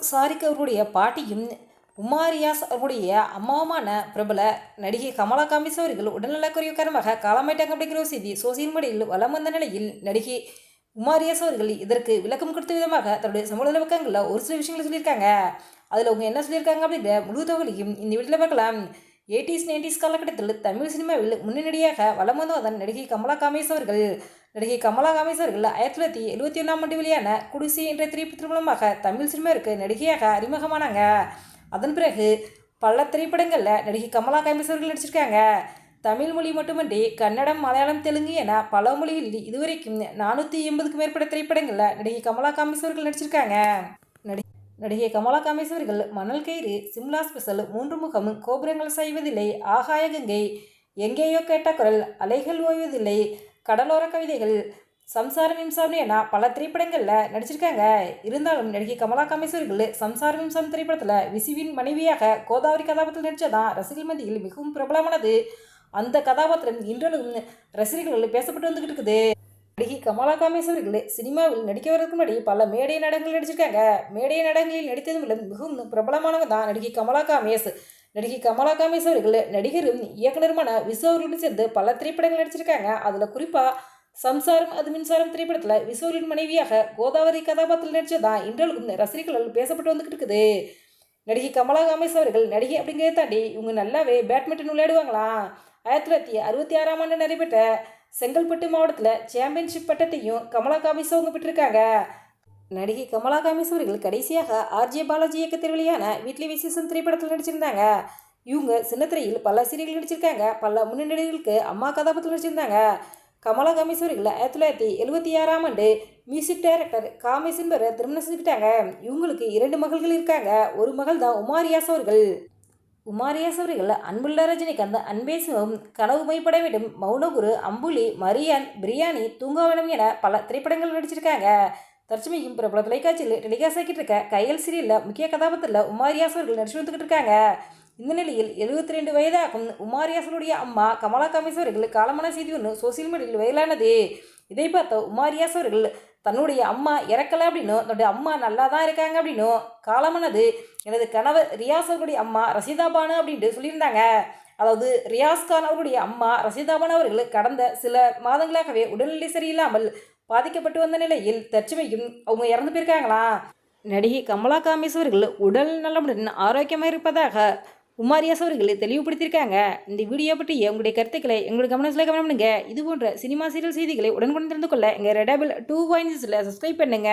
சாரிக் அவர்களுடைய பாட்டியும் உமாரியாஸ் அவர்களுடைய அம்மாவுமான பிரபல நடிகை கமலா காமிஸ் அவர்கள் உடல்நலக்குறைவு காரணமாக காலமாயிட்டாங்க அப்படிங்கிற ஒரு செய்தி சோசியல் மீடியாவில் வலம் வந்த நிலையில் நடிகை உமாரியாஸ் அவர்கள் இதற்கு விளக்கம் கொடுத்த விதமாக தன்னுடைய சமூக பக்கங்களில் ஒரு சில விஷயங்களை சொல்லியிருக்காங்க. அதில் அவங்க என்ன சொல்லியிருக்காங்க அப்படிங்கிற முழு தகவலையும் இந்த வீட்டில் பார்க்கலாம். 80s 90s காலகட்டத்தில் தமிழ் சினிமாவில் முன்னணியாக வலம் வந்தவர்தான் நடிகை கமலா காமிஸ் அவர்கள். நடிகை கமலா காமிஸ் அவர்கள் 1971 வெளியான குடிசை என்ற திரைப்படத்தின் மூலமாக தமிழ் சினிமாவிற்கு நடிகையாக அறிமுகமானாங்க. அதன் பிறகு பல திரைப்படங்களில் நடிகை கமலா காமிஸ் அவர்கள் நடிச்சிருக்காங்க. தமிழ் மொழி மட்டுமன்றி கன்னடம், மலையாளம், தெலுங்கு என பல மொழிகளில் இதுவரைக்கும் 480க்கும் மேற்பட்ட திரைப்படங்களில் நடிகை கமலா காமிஸ் அவர்கள் நடிச்சிருக்காங்க. நடிகை கமலா காமிஸ் அவர்கள் மணல் கயிறு, சிம்லா ஸ்பெஷல், 3 முகம், கோபுரங்கள் சாய்வதில்லை, ஆகாய கங்கை, எங்கேயோ கேட்ட குரல், அலைகள் ஓய்வதில்லை, கடலோர கவிதைகள், சம்சாரம் மின்சாரம் என பல திரைப்படங்களில் நடிச்சிருக்காங்க. இருந்தாலும் நடிகை கமலா காமிஸ் அவர்கள் சம்சாரம் மின்சாரம் திரைப்படத்தில் விசுவின் மனைவியாக கோதாவரி கதாபாத்திரத்தில் நடித்ததான் ரசிகர்கள் மத்தியில் மிகவும் பிரபலமானது. அந்த கதாபாத்திரம் இன்றளவும் ரசிகர்கள் பேசப்பட்டு வந்துகிட்டு இருக்குது. நடிகை கமலா காமிஸ் அவர்கள் சினிமாவில் நடிக்க வரதுக்கு முன்னாடி பல மேடை நாடகங்கள் நடிச்சிருக்காங்க. மேடை நாடகங்களில் நடித்தது மூலம் மிகவும் பிரபலமானவங்க தான் நடிகை கமலா காமிஸ். நடிகை கமலா காமிஸ் அவர்கள் நடிகரும் இயக்குனருமான விசு அவர்களுடன் சேர்ந்து பல திரைப்படங்கள் நடிச்சிருக்காங்க. அதில் குறிப்பாக சம்சாரம் அது மின்சாரம் திரைப்படத்தில் விசுவின் மனைவியாக கோதாவரி கதாபாத்திரத்தில் நடிச்சதான் இன்றளவும் ரசிகர்கள் பேசப்பட்டு வந்துகிட்டு இருக்குது. நடிகை கமலா காமிஸ் அவர்கள் நடிகை அப்படிங்கிறத தாண்டி இவங்க நல்லாவே பேட்மிண்டன் விளையாடுவாங்களாம். 1966 நடைபெற்ற செங்கல்பட்டு மாவட்டத்தில் சாம்பியன்ஷிப் பட்டத்தையும் கமலா காமிஸ் அவங்க பெற்றிருக்காங்க. நடிகை கமலா காமிஸ் அவர்கள் கடைசியாக ஆர்ஜே பாலாஜி இயக்கத்தில் வெளியான வீட்லி விசேஷம் திரைப்படத்தில் நடிச்சிருந்தாங்க. இவங்க சின்னத்திரையில் பல சீரியல்கள் நடிச்சிருக்காங்க. பல முன்னணி நடிகர்களுக்கு அம்மா கதாபாத்திரத்தில் நடிச்சிருந்தாங்க. கமலா காமிஸ் அவர்கள் 1976 மியூசிக் டைரக்டர் காமிஸ் என்பவரை திருமணம் செஞ்சுக்கிட்டாங்க. இவங்களுக்கு 2 மகள்கள் இருக்காங்க. ஒரு மகள் தான் உமாரியாஸ் அவர்கள். உமாரியாஸ் அவர்கள் அன்புள்ள ரஜினிகாந்த், அன்பே சிவம், கனவு மைப்பட வேண்டும், மௌனகுரு, அம்புலி, மரியான், பிரியாணி, தூங்காவனம் என பல திரைப்படங்கள் நடிச்சிருக்காங்க. தற்சமயம் பிரபல தொலைக்காட்சியில் டெலிகாஸ்ட் ஆக்கிட்டு இருக்க கையல் சீரியலில் முக்கிய கதாபாத்திரத்தில் உமாரியாஸ் அவர்கள் நடிச்சு வந்துக்கிட்டு இருக்காங்க. இந்த நிலையில் 72 வயதாகும் உமாரியாஸனுடைய அம்மா கமலா காமிஸ் அவர்கள் காலமான செய்தி ஒன்று சோசியல் மீடியாவில் வைரலானது. இதை பார்த்த உமாரியாஸ் அவர்கள் தன்னுடைய அம்மா இறக்கலை அப்படின்னும் தன்னுடைய அம்மா நல்லா தான் இருக்காங்க அப்படின்னும் காலமானது எனது கணவர் ரியாஸ் அவர்களுடைய அம்மா ரஷீதா பானு அப்படின்ட்டு சொல்லியிருந்தாங்க. அதாவது ரியாஸ் கான் அவருடைய அம்மா ரஷீதா பானு அவர்கள் கடந்த சில மாதங்களாகவே உடல்நிலை சரியில்லாமல் பாதிக்கப்பட்டு வந்த நிலையில் தற்சமயம் அவங்க இறந்து போயிருக்காங்களாம். நடிகை கமலா காமிஸ் அவர்கள் உடல் நலமுடன் ஆரோக்கியமாக இருப்பதாக உமாரியாஸ் அவர்கள் தெளிவுபடுத்தியிருக்காங்க. இந்த வீடியோ பற்றி உங்களுடைய கருத்துக்களை எங்களுடைய கமெண்ட்ஸில் கமெண்ட் பண்ணுங்க. இது போன்ற சினிமா சீரியல் செய்திகளை உடனுக்குடன் தெரிந்து கொள்ள எங்கள் ரெடாபிள் 2.6 சப்ஸ்கிரைப் பண்ணுங்க.